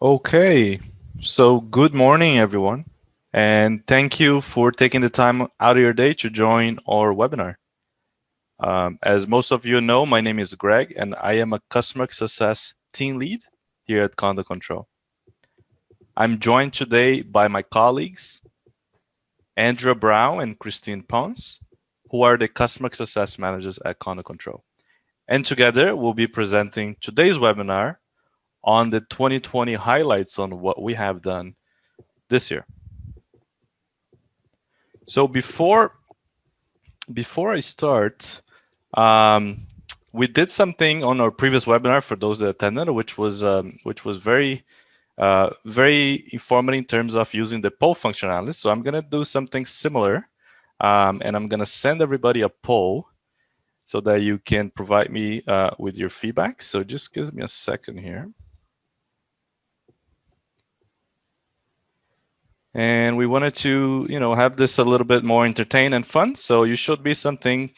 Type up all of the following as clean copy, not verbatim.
Okay, so good morning, everyone, and thank you for taking the time out of your day to join our webinar. As most of you know, my name is Greg, and I am a customer success team lead here at Condo Control. I'm joined today by my colleagues, Andrea Brown and Christine Pons, who are the customer success managers at Condo Control. And together, we'll be presenting today's webinar on the 2020 highlights on what we have done this year. So before I start, we did something on our previous webinar for those that attended, which was very informative in terms of using the poll functionality. So I'm gonna do something similar, and I'm gonna send everybody a poll so that you can provide me with your feedback. So just give me a second here. And we wanted to, have this a little bit more entertaining and fun. So you should be something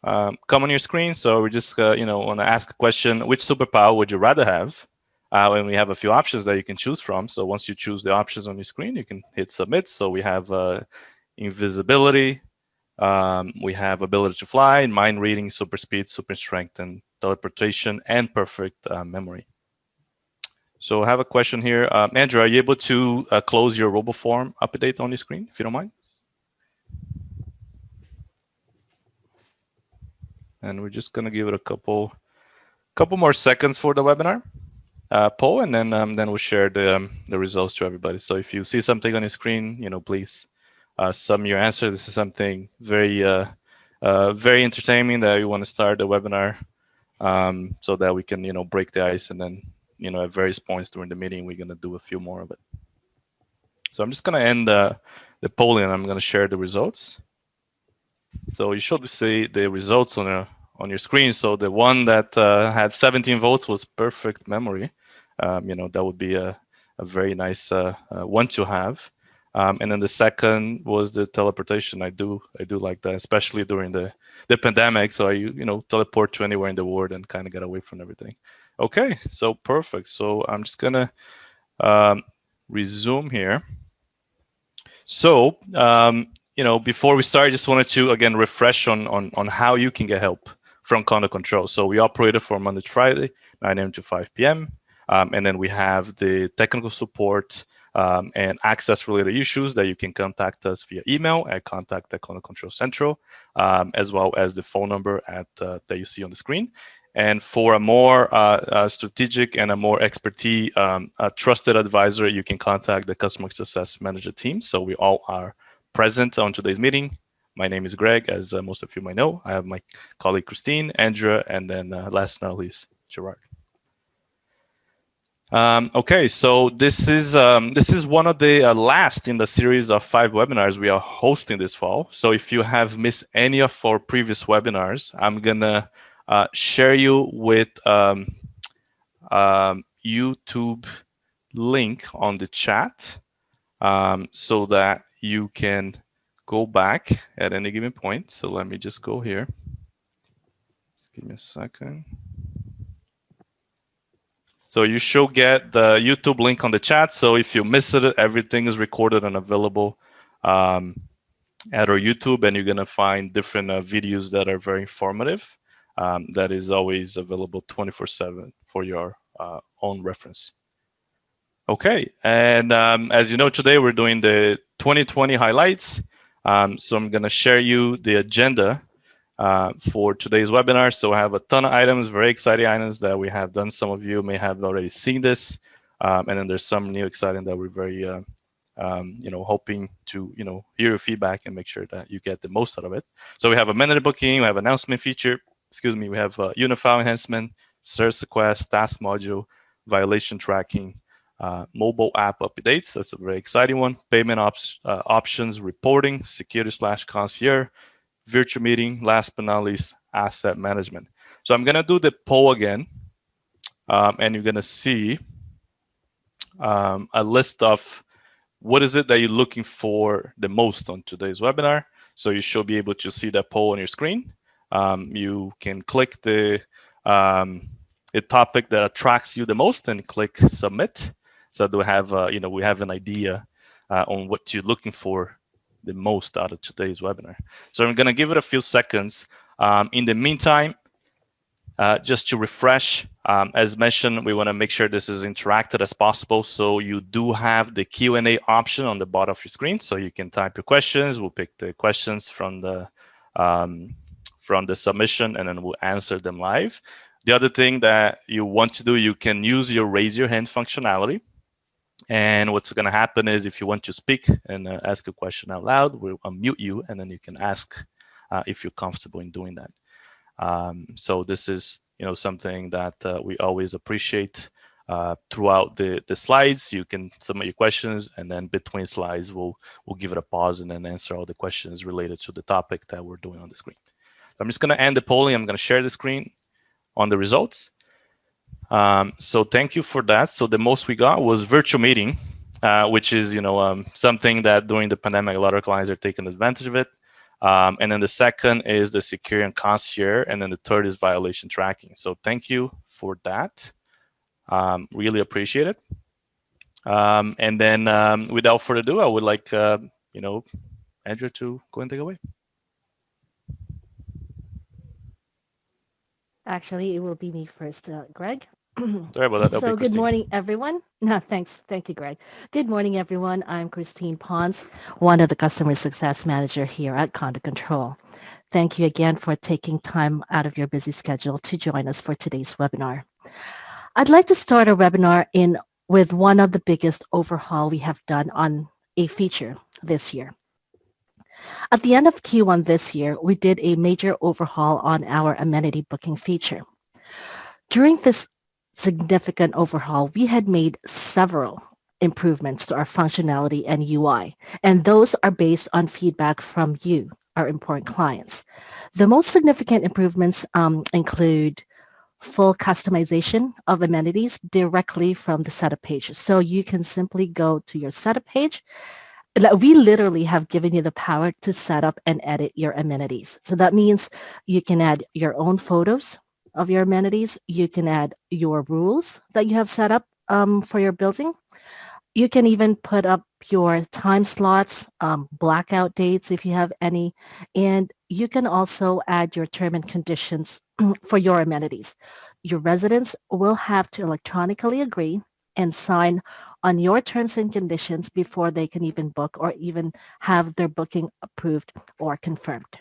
come on your screen. So we just, want to ask a question: which superpower would you rather have? And we have a few options that you can choose from. So once you choose the options on your screen, you can hit submit. So we have invisibility, we have ability to fly, mind reading, super speed, super strength, and teleportation, and perfect memory. So I have a question here. Andrew, are you able to close your RoboForm update on your screen, if you don't mind? And we're just going to give it a couple more seconds for the webinar poll, and then we'll share the results to everybody. So if you see something on your screen, please submit your answer. This is something very entertaining that we want to start the webinar so that we can break the ice, and then at various points during the meeting, we're going to do a few more of it. So I'm just going to end the polling, and I'm going to share the results. So you should see the results on your screen. So the one that had 17 votes was perfect memory. That would be a very nice one to have. And then the second was the teleportation. I do like that, especially during the pandemic. So I teleport to anywhere in the world and kind of get away from everything. Okay, so perfect. So I'm just gonna resume here. So before we start, I just wanted to again refresh on how you can get help from Condo Control. So we operated from Monday to Friday, 9 a.m. to 5 p.m. And then we have the technical support and access-related issues that you can contact us via email at contact@Condo Control Central, as well as the phone number that you see on the screen. And for a more strategic and a more expertise, trusted advisor, you can contact the Customer Success Manager team. So we all are present on today's meeting. My name is Greg, as most of you might know. I have my colleague Christine, Andrea, and then last but not least, Gerard. Okay, so this is one of the last in the series of 5 webinars we are hosting this fall. So if you have missed any of our previous webinars, I'm gonna share you with YouTube link on the chat so that you can go back at any given point. So let me just go here. Just give me a second. So you should get the YouTube link on the chat. So if you miss it, everything is recorded and available at our YouTube, and you're gonna find different videos that are very informative. That is always available 24/7 for your own reference. Okay, and as you know, today we're doing the 2020 highlights. So I'm gonna share you the agenda for today's webinar. So I have a ton of items, very exciting items that we have done. Some of you may have already seen this, and then there's some new exciting that we're very, hoping to, hear your feedback and make sure that you get the most out of it. So we have Amenity booking, we have announcement feature, we have Unified enhancement, service request, task module, violation tracking, mobile app updates. That's a very exciting one. Payment options, reporting, security/concierge, virtual meeting, last but not least, asset management. So I'm gonna do the poll again, and you're gonna see a list of what is it that you're looking for the most on today's webinar. So you should be able to see that poll on your screen. You can click the topic that attracts you the most and click submit. so that we have, we have an idea on what you're looking for the most out of today's webinar. So I'm going to give it a few seconds. In the meantime, just to refresh, as mentioned, we want to make sure this is interactive as possible. So you do have the Q&A option on the bottom of your screen, so you can type your questions. We'll pick the questions from the submission, and then we'll answer them live. The other thing that you want to do, you can use your raise your hand functionality. And what's going to happen is if you want to speak and ask a question out loud, we'll unmute you, and then you can ask if you're comfortable in doing that. So this is, something that we always appreciate. Throughout the slides, you can submit your questions, and then between slides, we'll give it a pause and then answer all the questions related to the topic that we're doing on the screen. I'm just going to end the polling. I'm going to share the screen on the results. So thank you for that. So the most we got was virtual meeting, which is something that during the pandemic, a lot of clients are taking advantage of it. And then the second is the secure and concierge, and then the third is violation tracking. So thank you for that. Really appreciate it. And then without further ado, I would like Andrea to go and take away. Actually, it will be me first, Greg. Sorry about that. So good morning, everyone. No, thanks. Thank you, Greg. Good morning, everyone. I'm Christine Pons, one of the Customer Success Manager here at Condo Control. Thank you again for taking time out of your busy schedule to join us for today's webinar. I'd like to start our webinar with one of the biggest overhaul we have done on a feature this year. At the end of Q1 this year, we did a major overhaul on our amenity booking feature. During this significant overhaul, we had made several improvements to our functionality and UI, and those are based on feedback from you, our important clients. The most significant improvements include full customization of amenities directly from the setup page. So you can simply go to your setup page. We literally have given you the power to set up and edit your amenities. So that means you can add your own photos of your amenities. You can add your rules that you have set up for your building. You can even put up your time slots, blackout dates if you have any, and you can also add your term and conditions for your amenities. Your residents will have to electronically agree and sign on your terms and conditions before they can even book or even have their booking approved or confirmed.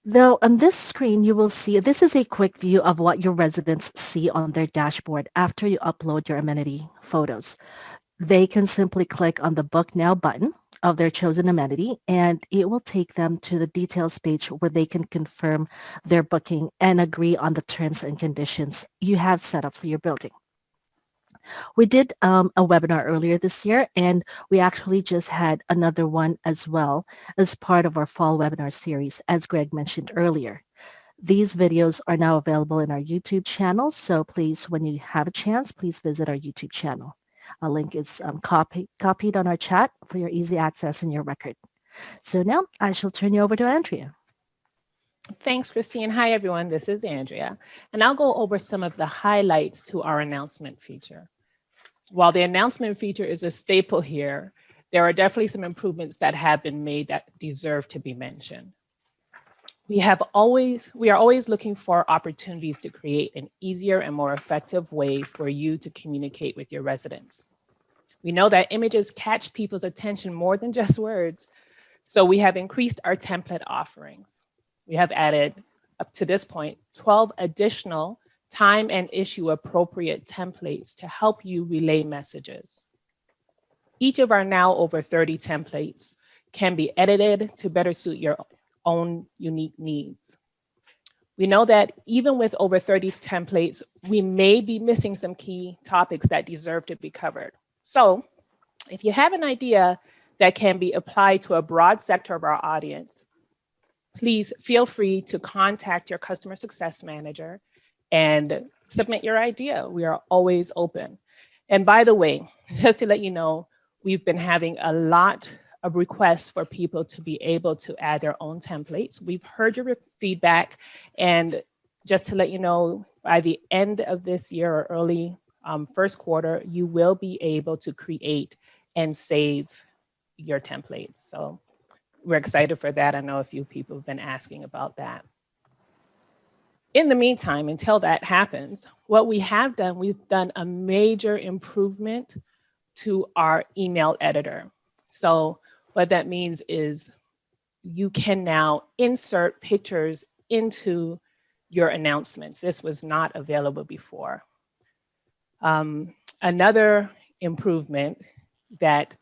Though on this screen, you will see this is a quick view of what your residents see on their dashboard after you upload your amenity photos. They can simply click on the Book Now button of their chosen amenity, and it will take them to the details page where they can confirm their booking and agree on the terms and conditions you have set up for your building. We did a webinar earlier this year, and we actually just had another one as well as part of our fall webinar series, as Greg mentioned earlier. These videos are now available in our YouTube channel, so please, when you have a chance, please visit our YouTube channel. A link is copied on our chat for your easy access in your record. So now I shall turn you over to Andrea. Thanks, Christine. Hi, everyone. This is Andrea, and I'll go over some of the highlights to our announcement feature. While the announcement feature is a staple here, there are definitely some improvements that have been made that deserve to be mentioned. We are always looking for opportunities to create an easier and more effective way for you to communicate with your residents. We know that images catch people's attention more than just words, so we have increased our template offerings. We have added, up to this point, 12 additional time and issue appropriate templates to help you relay messages. Each of our now over 30 templates can be edited to better suit your own unique needs. We know that even with over 30 templates, we may be missing some key topics that deserve to be covered. So if you have an idea that can be applied to a broad sector of our audience, please feel free to contact your customer success manager and submit your idea. We are always open. And by the way, just to let you know, we've been having a lot of requests for people to be able to add their own templates. We've heard your feedback, and just to let you know, by the end of this year or early first quarter, you will be able to create and save your templates. So we're excited for that. I know a few people have been asking about that. In the meantime, until that happens, what we have done, we've done a major improvement to our email editor. So what that means is you can now insert pictures into your announcements. This was not available before. Another improvement that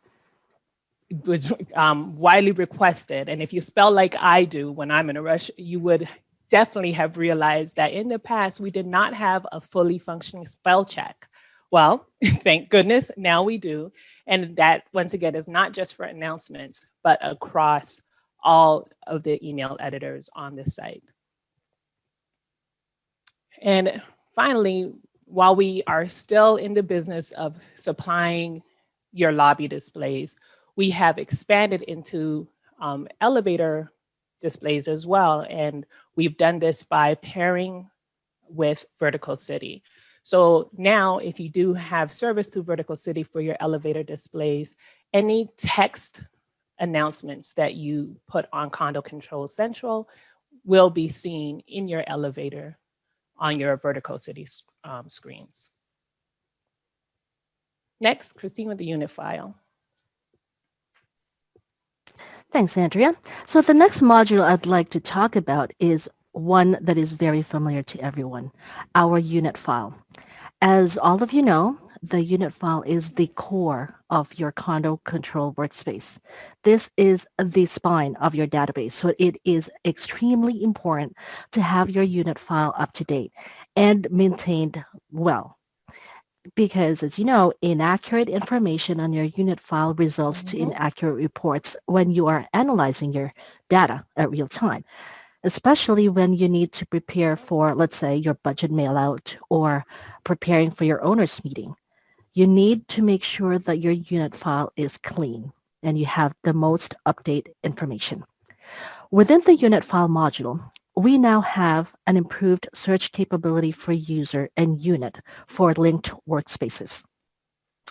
was widely requested, and if you spell like I do when I'm in a rush, you would definitely have realized that in the past, we did not have a fully functioning spell check. Well, thank goodness, now we do. And that, once again, is not just for announcements, but across all of the email editors on the site. And finally, while we are still in the business of supplying your lobby displays, we have expanded into elevator displays as well. And we've done this by pairing with Vertical City. So now if you do have service through Vertical City for your elevator displays, any text announcements that you put on Condo Control Central will be seen in your elevator on your Vertical City screens. Next, Christine with the unit file. Thanks, Andrea. So the next module I'd like to talk about is one that is very familiar to everyone, our unit file. As all of you know, the unit file is the core of your Condo Control workspace. This is the spine of your database, so it is extremely important to have your unit file up to date and maintained well. Because, as you know, inaccurate information on your unit file results to inaccurate reports when you are analyzing your data at real time, especially when you need to prepare for, let's say, your budget mail out or preparing for your owner's meeting. You need to make sure that your unit file is clean and you have the most update information. Within the unit file module, we now have an improved search capability for user and unit for linked workspaces.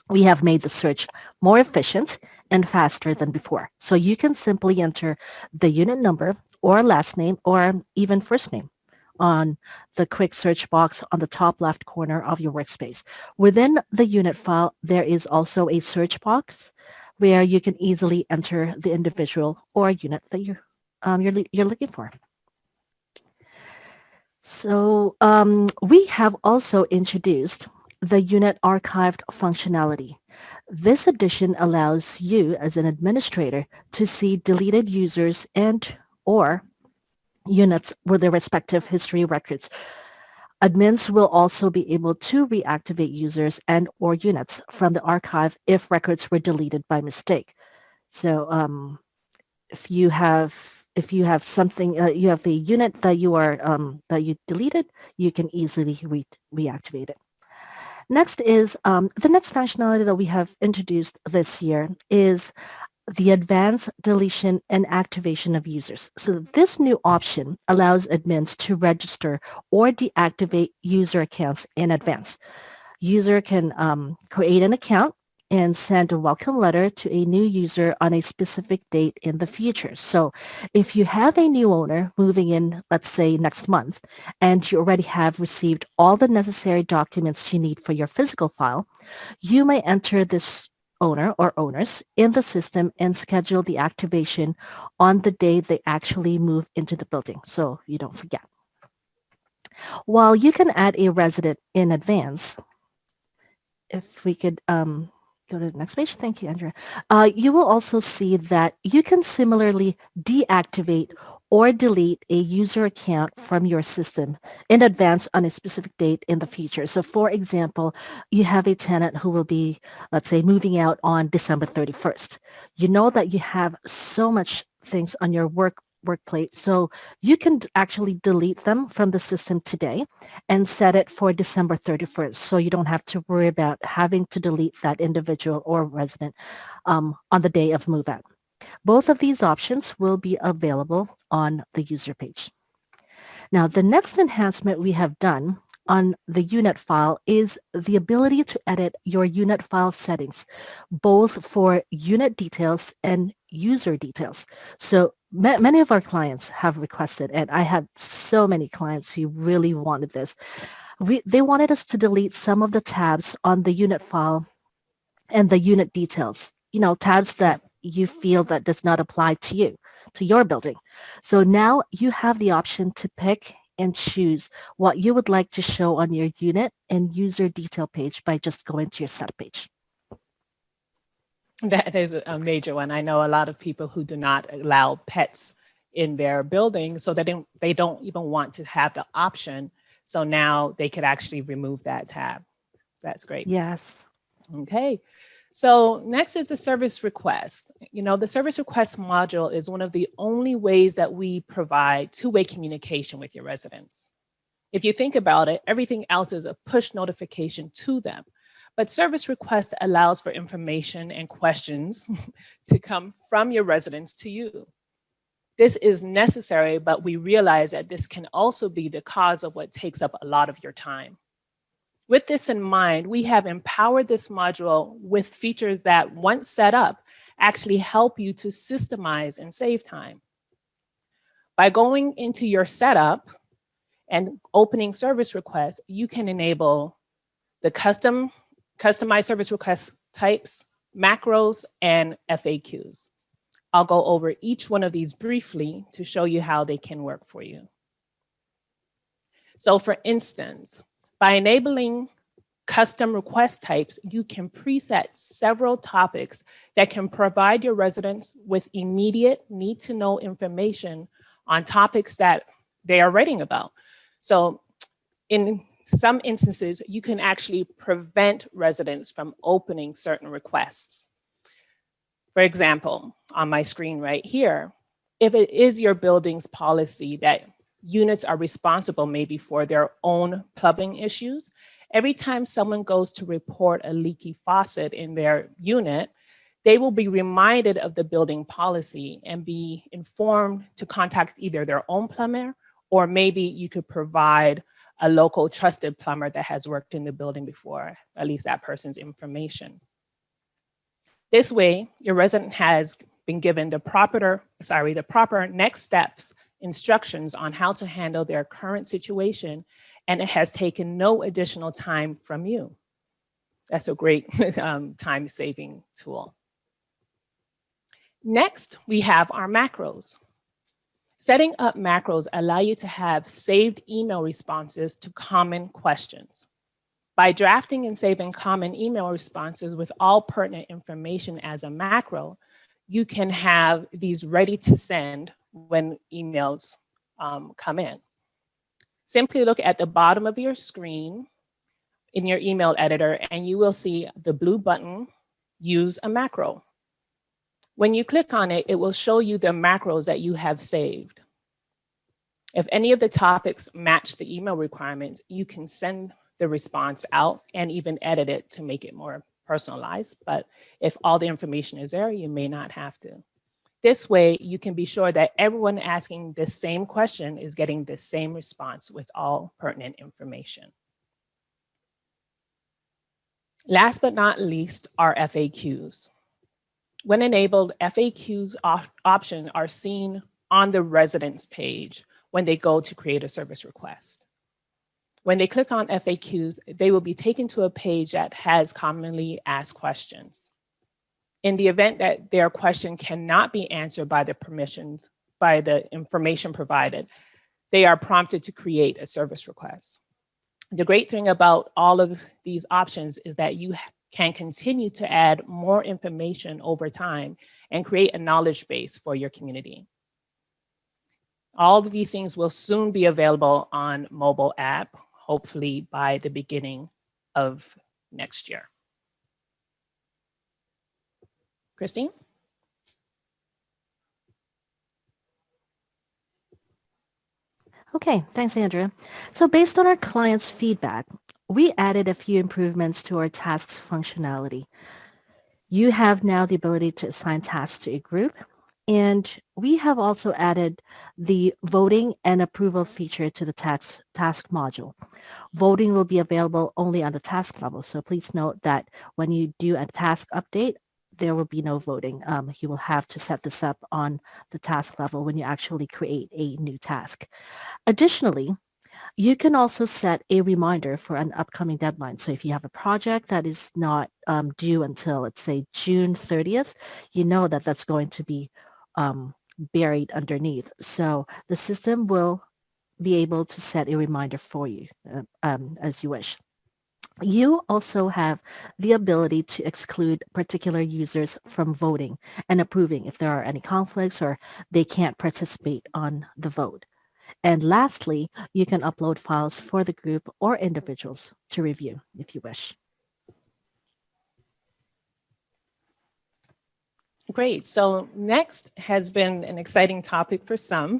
We have made the search more efficient and faster than before. So you can simply enter the unit number or last name or even first name on the quick search box on the top left corner of your workspace. Within the unit file, there is also a search box where you can easily enter the individual or unit that you're looking for. So we have also introduced the unit archived functionality. This addition allows you as an administrator to see deleted users and or units with their respective history records. Admins will also be able to reactivate users and or units from the archive if records were deleted by mistake. So if you have something, you have a unit that that you deleted, you can easily reactivate it. Next is the next functionality that we have introduced this year is the advanced deletion and activation of users. So this new option allows admins to register or deactivate user accounts in advance. User can create an account and send a welcome letter to a new user on a specific date in the future. So if you have a new owner moving in, let's say next month, and you already have received all the necessary documents you need for your physical file, you may enter this owner or owners in the system and schedule the activation on the day they actually move into the building, so you don't forget. While you can add a resident in advance, if we could go to the next page. Thank you, Andrea. You will also see that you can similarly deactivate or delete a user account from your system in advance on a specific date in the future. So for example, you have a tenant who will be, let's say, moving out on December 31st. You know that you have so much things on your work plate, so you can actually delete them from the system today and set it for December 31st. So you don't have to worry about having to delete that individual or resident on the day of move out. Both of these options will be available on the user page. Now, the next enhancement we have done on the unit file is the ability to edit your unit file settings, both for unit details and user details. So many of our clients have requested, and I had so many clients who really wanted this. They wanted us to delete some of the tabs on the unit file and the unit details, tabs that you feel that does not apply to you, to your building. So now you have the option to pick and choose what you would like to show on your unit and user detail page by just going to your setup page. That is a major one. I know a lot of people who do not allow pets in their building, so they don't even want to have the option. So now they could actually remove that tab. That's great. Yes. Okay. So next is the service request. The service request module is one of the only ways that we provide two-way communication with your residents. If you think about it, everything else is a push notification to them. But service request allows for information and questions to come from your residents to you. This is necessary, but we realize that this can also be the cause of what takes up a lot of your time. With this in mind, we have empowered this module with features that, once set up, actually help you to systemize and save time. By going into your setup and opening service requests, you can enable the customized service request types, macros, and FAQs. I'll go over each one of these briefly to show you how they can work for you. So for instance, by enabling custom request types, you can preset several topics that can provide your residents with immediate need-to-know information on topics that they are writing about. So in some instances, you can actually prevent residents from opening certain requests. For example, on my screen right here, if it is your building's policy that units are responsible maybe for their own plumbing issues, every time someone goes to report a leaky faucet in their unit, they will be reminded of the building policy and be informed to contact either their own plumber, or maybe you could provide a local trusted plumber that has worked in the building before, at least that person's information. This way, your resident has been given the proper next steps instructions on how to handle their current situation, and it has taken no additional time from you. That's a great time-saving tool. Next, we have our macros. Setting up macros allow you to have saved email responses to common questions. By drafting and saving common email responses with all pertinent information as a macro, you can have these ready to send when emails come in. Simply look at the bottom of your screen in your email editor, and you will see the blue button, Use a Macro. When you click on it, it will show you the macros that you have saved. If any of the topics match the email requirements, you can send the response out and even edit it to make it more personalized. But if all the information is there, you may not have to. This way, you can be sure that everyone asking the same question is getting the same response with all pertinent information. Last but not least are FAQs. When enabled, FAQs options are seen on the residents page when they go to create a service request. When they click on FAQs, they will be taken to a page that has commonly asked questions. In the event that their question cannot be answered by the information provided, they are prompted to create a service request. The great thing about all of these options is that you can continue to add more information over time and create a knowledge base for your community. All of these things will soon be available on mobile app, hopefully by the beginning of next year. Christine? Okay, thanks, Andrea. So based on our clients' feedback, we added a few improvements to our tasks functionality. You have now the ability to assign tasks to a group, and we have also added the voting and approval feature to the task module. Voting will be available only on the task level. So please note that when you do a task update, there will be no voting. You will have to set this up on the task level when you actually create a new task. Additionally, you can also set a reminder for an upcoming deadline. So if you have a project that is not due until, let's say, June 30th, you know that that's going to be buried underneath. So the system will be able to set a reminder for you as you wish. You also have the ability to exclude particular users from voting and approving if there are any conflicts or they can't participate on the vote. And lastly, you can upload files for the group or individuals to review if you wish. Great. So next has been an exciting topic for some,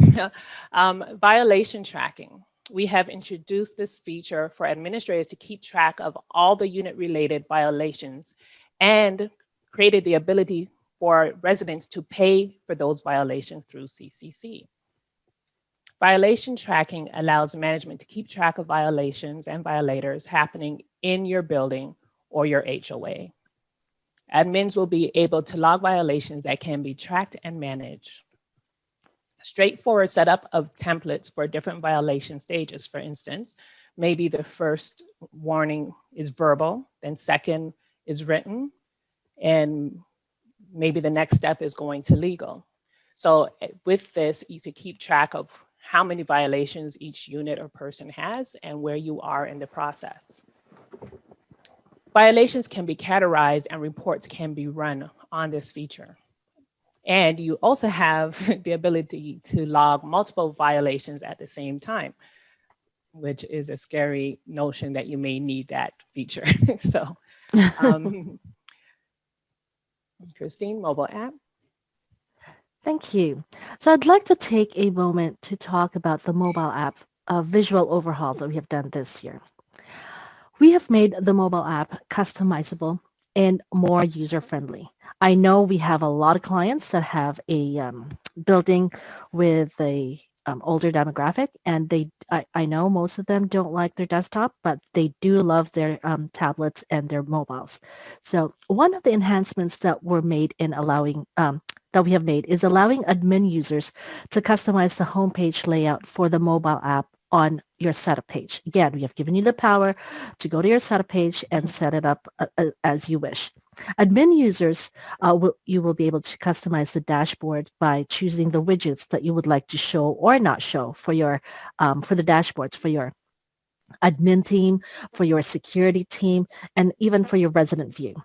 violation tracking. We have introduced this feature for administrators to keep track of all the unit-related violations and created the ability for residents to pay for those violations through CCC. Violation tracking allows management to keep track of violations and violators happening in your building or your HOA. Admins will be able to log violations that can be tracked and managed. Straightforward setup of templates for different violation stages. For instance, maybe the first warning is verbal, then second is written, and maybe the next step is going to legal. So with this, you could keep track of how many violations each unit or person has and where you are in the process. Violations can be categorized and reports can be run on this feature. And you also have the ability to log multiple violations at the same time, which is a scary notion that you may need that feature. So, Christine, mobile app. Thank you. So I'd like to take a moment to talk about the mobile app visual overhaul that we have done this year. We have made the mobile app customizable and more user-friendly. I know we have a lot of clients that have a building with a older demographic, and I know most of them don't like their desktop, but they do love their tablets and their mobiles. So one of the enhancements that were made in allowing that we have made is allowing admin users to customize the homepage layout for the mobile app on your setup page. Again, we have given you the power to go to your setup page and set it up as you wish. Admin users, you will be able to customize the dashboard by choosing the widgets that you would like to show or not show for your for the dashboards for your admin team, for your security team, and even for your resident view.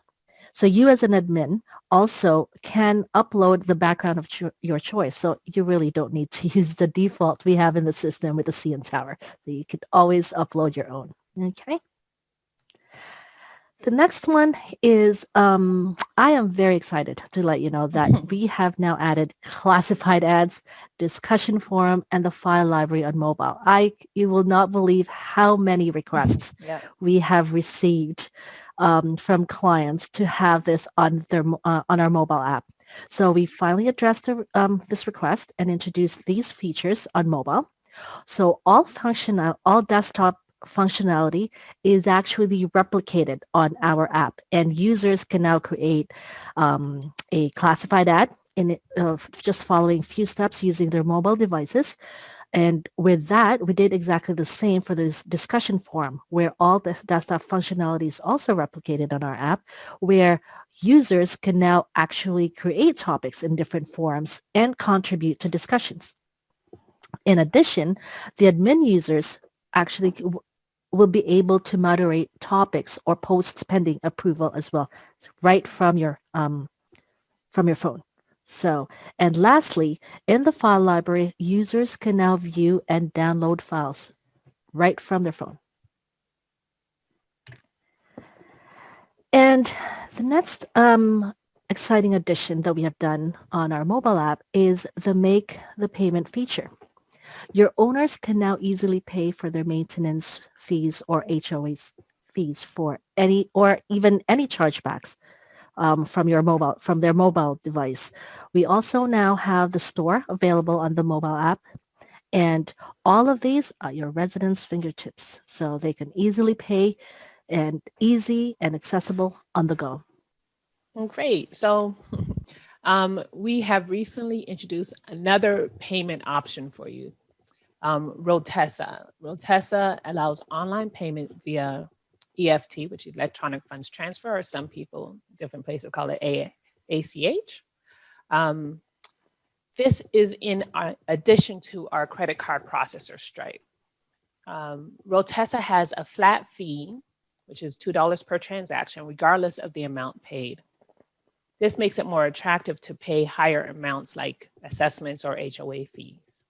So you as an admin also can upload the background of your choice. So you really don't need to use the default we have in the system with the CN Tower. So you could always upload your own. Okay. The next one is I am very excited to let you know that we have now added classified ads, discussion forum, and the file library on mobile. You will not believe how many requests we have received from clients to have this on on our mobile app. So we finally addressed this request and introduced these features on mobile. So all desktop functionality is actually replicated on our app, and users can now create a classified ad in just following a few steps using their mobile devices. And with that, we did exactly the same for this discussion forum, where all the desktop functionality is also replicated on our app, where users can now actually create topics in different forums and contribute to discussions. In addition, the admin users actually will be able to moderate topics or posts pending approval as well, right from your phone. So, and lastly, in the file library, users can now view and download files right from their phone. And the next exciting addition that we have done on our mobile app is the Make the Payment feature. Your owners can now easily pay for their maintenance fees or HOA fees for any or even any chargebacks from their mobile device. We also now have the store available on the mobile app, And all of these are your residents' fingertips, so they can easily pay and easy and accessible on the go. Great. So we have recently introduced another payment option for you, Rotessa. Rotessa allows online payment via EFT, which is electronic funds transfer, or some people, different places call it ACH. This is in addition to our credit card processor Stripe. Rotessa has a flat fee, which is $2 per transaction, regardless of the amount paid. This makes it more attractive to pay higher amounts like assessments or HOA fees.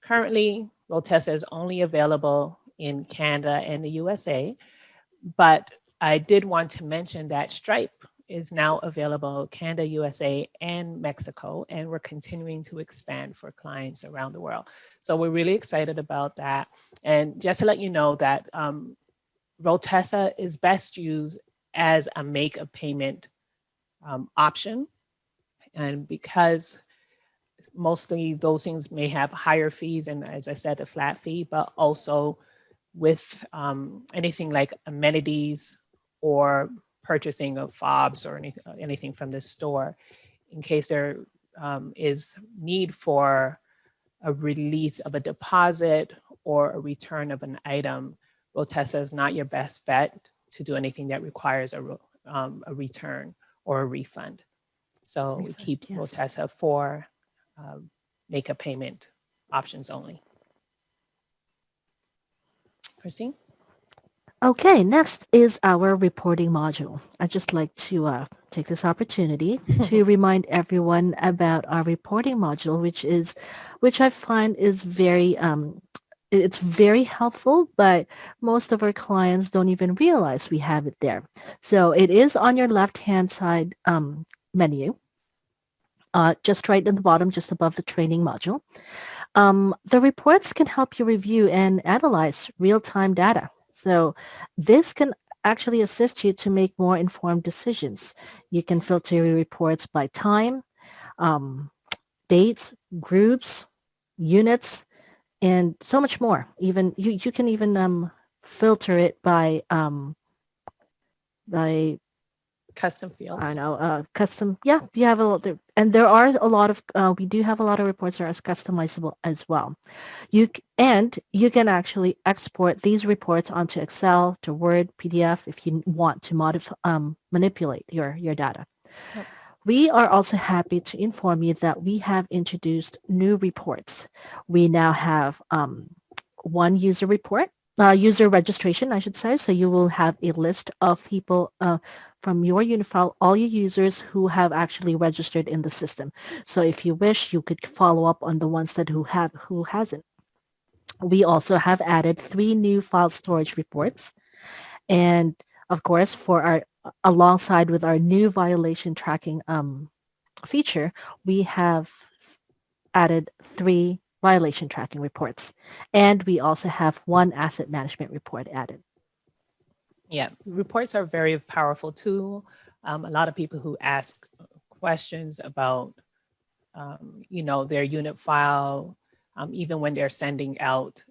Currently, Rotessa is only available in Canada and the USA, but I did want to mention that Stripe is now available Canada, USA, and Mexico, and we're continuing to expand for clients around the world. So we're really excited about that. And just to let you know that Rotessa is best used as a make a payment option. And because mostly those things may have higher fees, and as I said, the flat fee, but also with anything like amenities or purchasing of fobs or anything from the store, in case there is need for a release of a deposit or a return of an item, Rotessa is not your best bet to do anything that requires a return or a refund. So we keep Rotessa for make a payment options only. Christine? Okay, next is our reporting module. I'd just like to take this opportunity to remind everyone about our reporting module, which I find is it's very helpful, but most of our clients don't even realize we have it there. So it is on your left-hand side menu, just right in the bottom, just above the training module. The reports can help you review and analyze real-time data. So this can actually assist you to make more informed decisions. You can filter your reports by time, dates, groups, units, and so much more. Even you can even filter it by custom fields. I know, custom. Yeah, you have a lot there, and there are a lot of. We do have a lot of reports that are customizable as well. You can actually export these reports onto Excel, to Word, PDF if you want to manipulate your data. Yep. We are also happy to inform you that we have introduced new reports. We now have one user report, user registration, I should say. So you will have a list of people from your Unifile, all your users who have actually registered in the system. So if you wish, you could follow up on the ones that who hasn't. We also have added 3 new file storage reports. And of course, alongside with our new violation tracking feature, we have added 3 violation tracking reports. And we also have 1 asset management report added. Yeah, reports are a very powerful tool. A lot of people who ask questions about, their unit file, even when they're sending out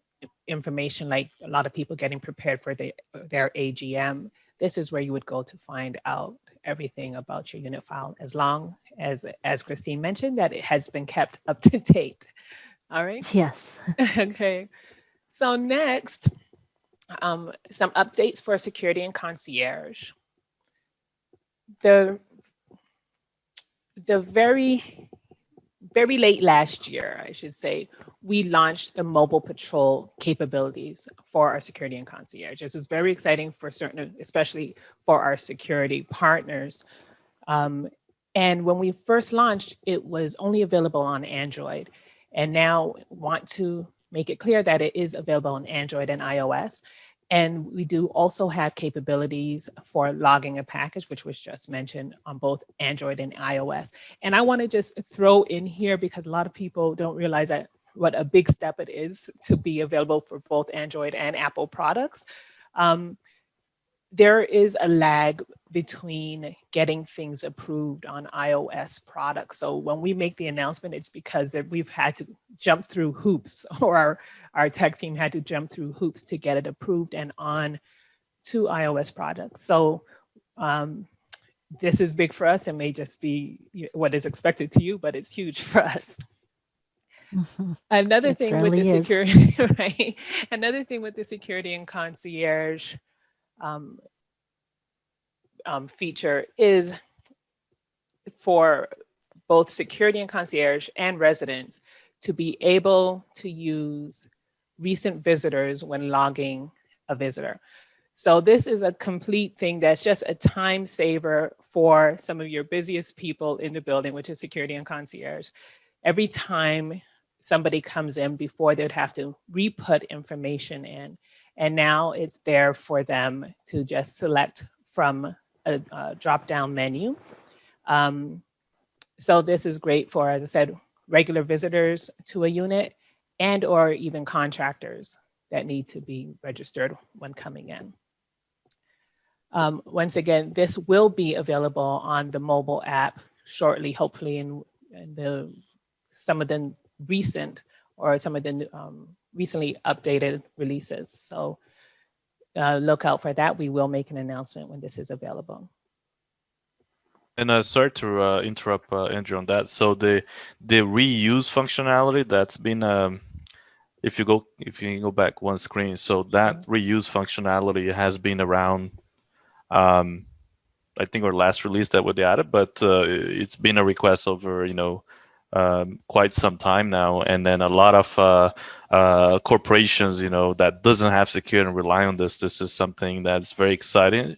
information, like a lot of people getting prepared for their AGM, this is where you would go to find out everything about your unit file, as long as Christine mentioned, that it has been kept up to date. All right. Yes. Okay. So next, some updates for security and concierge. The very late last year, I should say, we launched the mobile patrol capabilities for our security and concierge. This is very exciting for certain, especially for our security partners. And when we first launched, it was only available on Android. And now want to make it clear that it is available on Android and iOS. And we do also have capabilities for logging a package, which was just mentioned, on both Android and iOS. And I want to just throw in here, because a lot of people don't realize that what a big step it is to be available for both Android and Apple products. There is a lag between getting things approved on iOS products. So when we make the announcement, it's because that we've had to jump through hoops, or our tech team had to jump through hoops to get it approved and on to iOS products. So this is big for us. It may just be what is expected to you, but it's huge for us. Another It thing with the certainly is. security, right? Another thing with the security and concierge feature is for both security and concierge and residents to be able to use recent visitors when logging a visitor. So this is a complete thing that's just a time saver for some of your busiest people in the building, which is security and concierge. Every time somebody comes in, before they'd have to re-put information in, and now it's there for them to just select from a drop-down menu. So this is great for, as I said, regular visitors to a unit and or even contractors that need to be registered when coming in. Once again, this will be available on the mobile app shortly, hopefully in some of the recent or some of the recently updated releases. So look out for that. We will make an announcement when this is available. And sorry to interrupt Andrew on that. So the reuse functionality that's been if you go back one screen, so that reuse functionality has been around. I think our last release that would be added, but it's been a request over quite some time now, and then a lot of corporations that doesn't have security and rely on this. This is something that's very exciting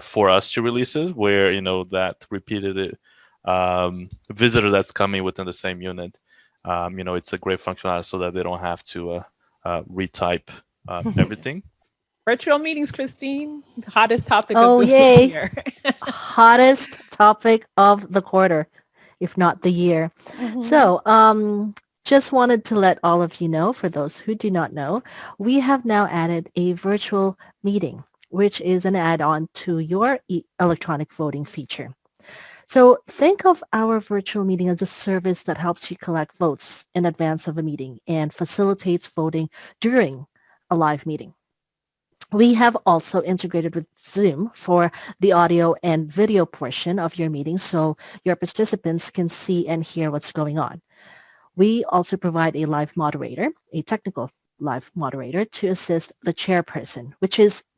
for us to release it, where that repeated visitor that's coming within the same unit. It's a great functionality so that they don't have to retype everything. Virtual meetings, Christine, the hottest topic Oh, of the yay. year. Hottest topic of the quarter, if not the year. So just wanted to let all of you know, for those who do not know, we have now added a virtual meeting, which is an add-on to your electronic voting feature. So think of our virtual meeting as a service that helps you collect votes in advance of a meeting and facilitates voting during a live meeting. We have also integrated with Zoom for the audio and video portion of your meeting so your participants can see and hear what's going on. We also provide a live moderator, a technical live moderator, to assist the chairperson,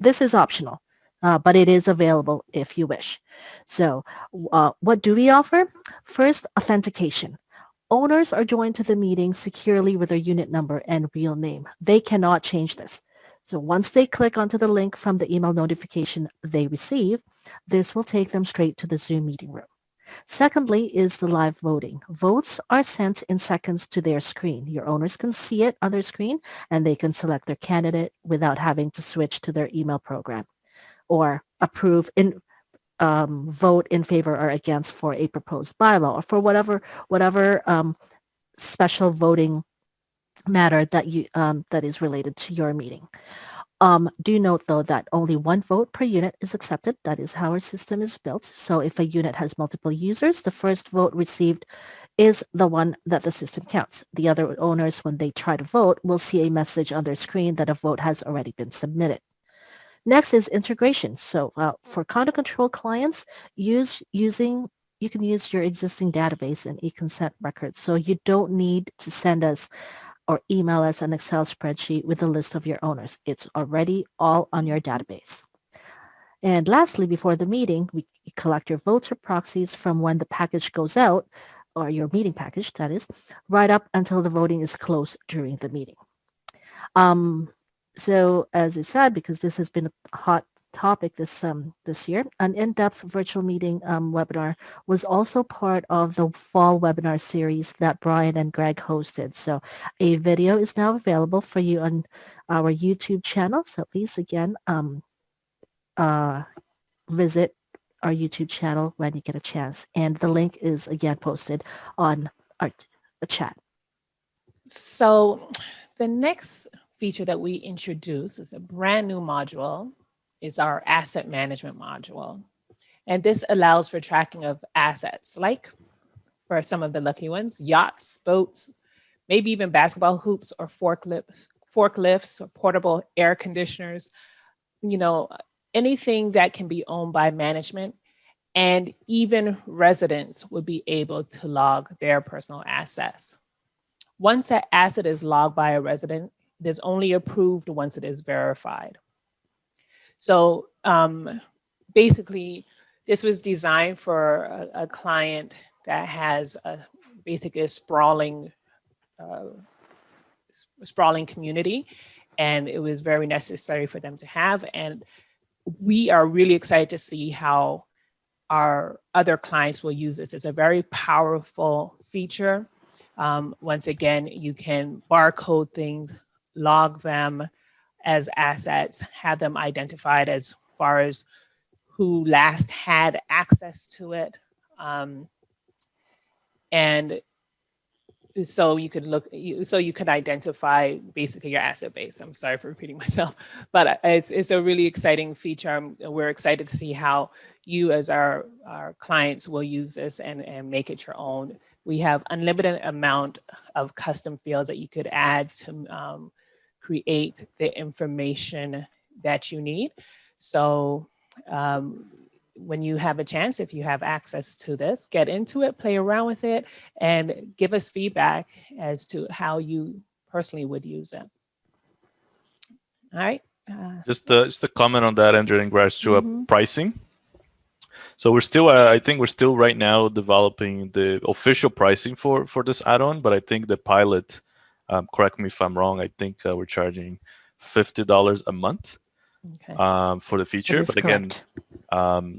this is optional, but it is available if you wish. So what do we offer? First, authentication. Owners are joined to the meeting securely with their unit number and real name. They cannot change this. So once they click onto the link from the email notification they receive, this will take them straight to the Zoom meeting room. Secondly is the live voting. Votes are sent in seconds to their screen. Your owners can see it on their screen and they can select their candidate without having to switch to their email program or vote in favor or against for a proposed bylaw or for whatever special voting matter that is related to your meeting. Do note, though, that only one vote per unit is accepted. That is how our system is built. So if a unit has multiple users, the first vote received is the one that the system counts. The other owners, when they try to vote, will see a message on their screen that a vote has already been submitted. Next is integration. So for Condo Control clients, you can use your existing database and e-consent records. So you don't need to send us or email us an Excel spreadsheet with a list of your owners. It's already all on your database. And lastly, before the meeting, we collect your votes or proxies from when the package goes out, or your meeting package, that is, right up until the voting is closed during the meeting. So as I said, because this has been a hot topic this year, an in-depth virtual meeting webinar was also part of the fall webinar series that Brian and Greg hosted. So a video is now available for you on our YouTube channel. So please, again, visit our YouTube channel when you get a chance. And the link is, again, posted on our chat. So the next feature that we introduce is a brand new module, is our asset management module. And this allows for tracking of assets, like for some of the lucky ones, yachts, boats, maybe even basketball hoops or forklifts or portable air conditioners, you know, anything that can be owned by management. And even residents would be able to log their personal assets. Once that asset is logged by a resident, it is only approved once it is verified. So basically, this was designed for a client that has basically a sprawling community, and it was very necessary for them to have. And we are really excited to see how our other clients will use this. It's a very powerful feature. Once again, you can barcode things, log them as assets, have them identified as far as who last had access to it. And so you could identify basically your asset base. I'm sorry for repeating myself, but it's a really exciting feature. We're excited to see how you as our clients will use this and make it your own. We have unlimited amount of custom fields that you could add to create the information that you need. So when you have a chance, if you have access to this, get into it, play around with it, and give us feedback as to how you personally would use it. All right. Just a comment on that, Andrew, in regards to pricing. So we're still, I think we're still right now developing the official pricing for this add-on, but I think the pilot, correct me if I'm wrong, I think we're charging $50 a month for the feature. But again,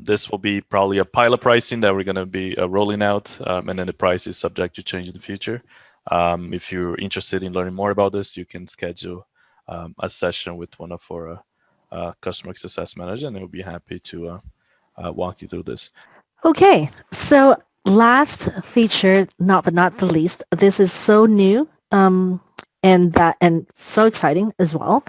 this will be probably a pilot pricing that we're going to be rolling out, and then the price is subject to change in the future. If you're interested in learning more about this, you can schedule a session with one of our customer success managers, and we'll be happy to walk you through this. Okay, so last feature, but not the least, this is so new and so exciting as well,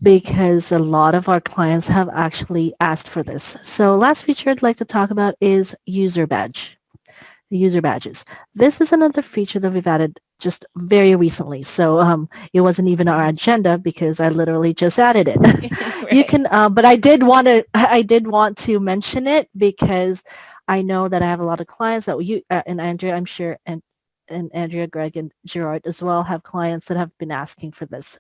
because a lot of our clients have actually asked for this. So last feature I'd like to talk about is user badge. The user badges. This is another feature that we've added just very recently. So it wasn't even on our agenda because I literally just added it. Right. You can, but I did want to mention it because I know that I have a lot of clients that and Andrea, I'm sure, and Andrea, Greg, and Gerard as well have clients that have been asking for this.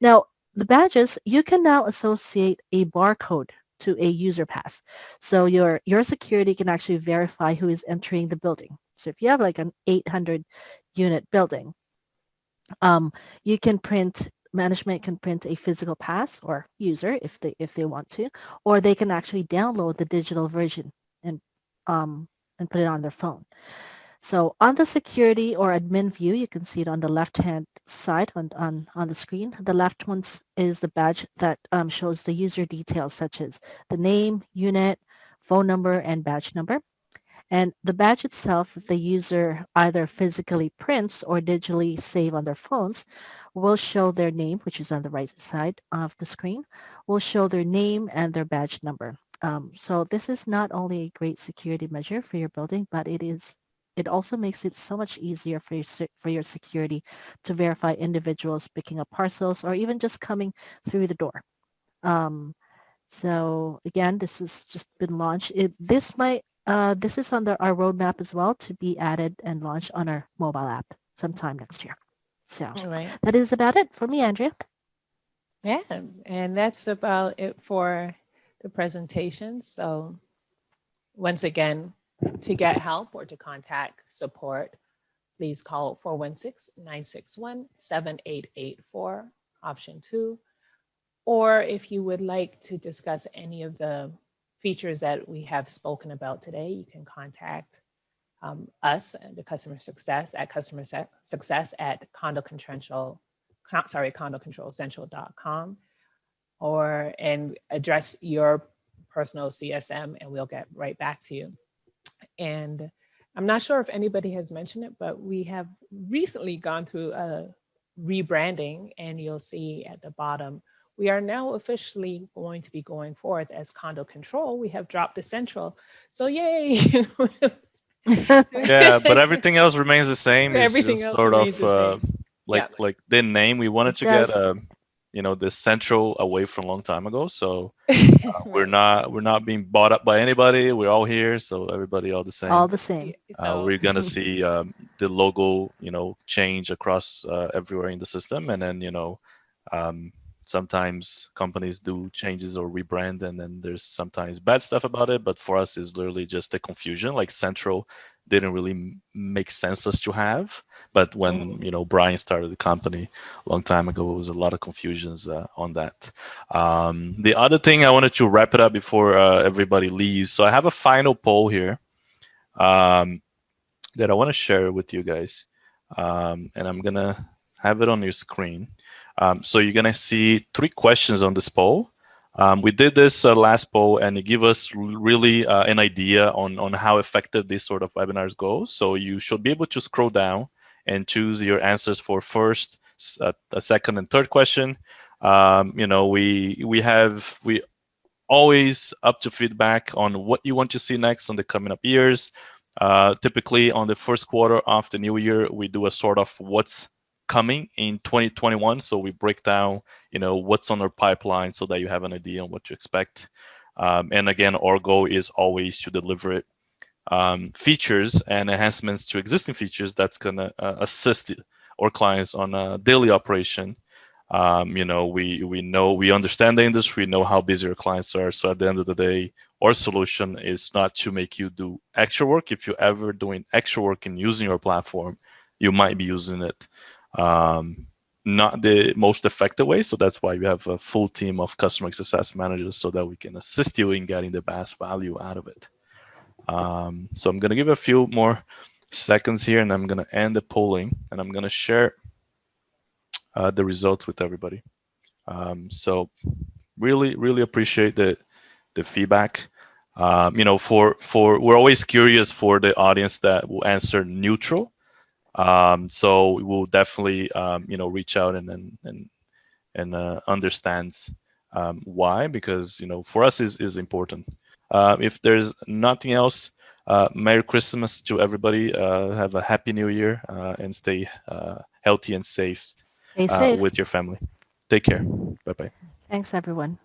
Now, the badges, you can now associate a barcode to a user pass. So your security can actually verify who is entering the building. So if you have like an 800 unit building, you can management can print a physical pass or user if they want to, or they can actually download the digital version and put it on their phone. So on the security or admin view, you can see it on the left-hand side on the screen. The left one is the badge that shows the user details such as the name, unit, phone number, and badge number. And the badge itself that the user either physically prints or digitally save on their phones will show their name, which is on the right side of the screen, will show their name and their badge number. So this is not only a great security measure for your building, but it also makes it so much easier for your security to verify individuals picking up parcels or even just coming through the door. So again, this has just been launched. This is on our roadmap as well to be added and launched on our mobile app sometime next year. So that is about it for me, Andrea. Yeah, and that's about it for the presentation. So once again, to get help or to contact support, please call 416-961-7884, option 2. Or if you would like to discuss any of the features that we have spoken about today, you can contact us, the customer success at condocontrolcentral.com, and address your personal CSM, and we'll get right back to you. And I'm not sure if anybody has mentioned it, but we have recently gone through a rebranding, and you'll see at the bottom we are now officially going to be going forth as Condo Control. We have dropped the central. So yay! Yeah, but everything else remains the same. It's Everything just else sort remains of the same. Yeah. like the name. We wanted It to get does. the central away from a long time ago. So Right. we're not being bought up by anybody. We're all here, so everybody all the same. All the same. So We're gonna see the logo, change across everywhere in the system, and then um, sometimes companies do changes or rebrand, and then there's sometimes bad stuff about it. But for us, it's literally just a confusion. Like Central didn't really make sense us to have, but when Brian started the company a long time ago, there was a lot of confusions on that. The other thing I wanted to wrap it up before everybody leaves. So I have a final poll here. That I want to share with you guys. And I'm going to have it on your screen. So you're going to see 3 questions on this poll. We did this last poll, and it gave us really an idea on how effective this sort of webinars go. So you should be able to scroll down and choose your answers for first, a second, and third question. We always up to feedback on what you want to see next on the coming up years. Typically, on the first quarter of the new year, we do a sort of what's coming in 2021. So we break down, what's on our pipeline so that you have an idea on what to expect. And again, our goal is always to deliver it. Features and enhancements to existing features that's going to assist our clients on a daily operation. We understand the industry, we know how busy our clients are. So at the end of the day, our solution is not to make you do extra work. If you're ever doing extra work and using your platform, you might be using it not the most effective way. So that's why we have a full team of customer success managers so that we can assist you in getting the best value out of it. So I'm going to give a few more seconds here, and I'm going to end the polling, and I'm going to share the results with everybody. So really appreciate the feedback. We're always curious for the audience that will answer neutral. So we'll definitely reach out and understands why, because for us is important. If there's nothing else, Merry Christmas to everybody. Have a happy New Year and stay healthy and safe Stay safe. with your family. Take care. Bye-bye. Thanks, everyone.